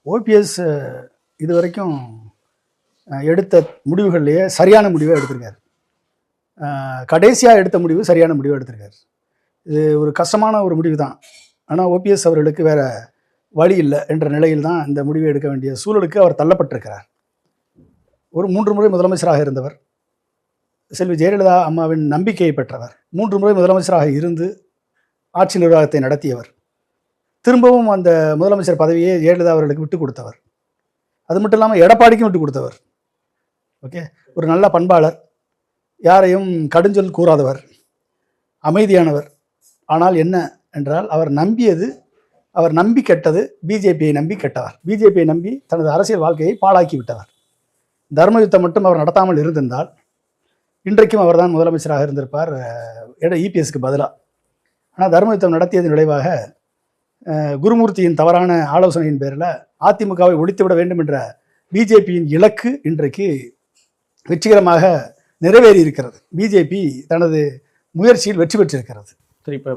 OPS இதுவரைக்கும் எடுத்த முடிவுகள்லேயே சரியான முடிவை எடுத்திருக்காரு. கடைசியாக எடுத்த முடிவு சரியான முடிவை எடுத்திருக்காரு. இது ஒரு கஷ்டமான ஒரு முடிவு தான். ஆனால் ஓபிஎஸ் அவர்களுக்கு வேறு வழி இல்லை என்ற நிலையில் தான் இந்த முடிவை எடுக்க வேண்டிய சூழலுக்கு அவர் தள்ளப்பட்டிருக்கிறார். ஒரு 3 முறை முதலமைச்சராக இருந்தவர், செல்வி ஜெயலலிதா அம்மாவின் நம்பிக்கையை பெற்றவர், 3 முறை முதலமைச்சராக இருந்து ஆட்சி நிர்வாகத்தை நடத்தியவர், திரும்பவும் அந்த முதலமைச்சர் பதவியை ஜெயலலிதா அவர்களுக்கு விட்டு கொடுத்தவர், அது மட்டும் இல்லாமல் எடப்பாடிக்கும் விட்டு கொடுத்தவர். ஓகே, ஒரு நல்ல பண்பாளர், யாரையும் கடுஞ்சொல் கூறாதவர், அமைதியானவர். ஆனால் என்ன என்றால் அவர் நம்பி கெட்டது பிஜேபியை நம்பி கெட்டவர். பிஜேபியை நம்பி தனது அரசியல் வாழ்க்கையை பாழாக்கி விட்டவர். தர்ம யுத்தம் மட்டும் அவர் நடத்தாமல் இருந்திருந்தால் இன்றைக்கும் அவர் தான் முதலமைச்சராக இருந்திருப்பார் இபிஎஸ்க்கு பதிலாக. ஆனால் தர்ம யுத்தம் நடத்தியதன் விளைவாக குருமூர்த்தியின் தவறான ஆலோசனையின் பேரில் அதிமுகவை ஒழித்துவிட வேண்டும் என்ற பிஜேபியின் இலக்கு இன்றைக்கு வெற்றிகரமாக நிறைவேறி இருக்கிறது. பிஜேபி தனது முயற்சியில் வெற்றி பெற்றிருக்கிறது. சரி, இப்போ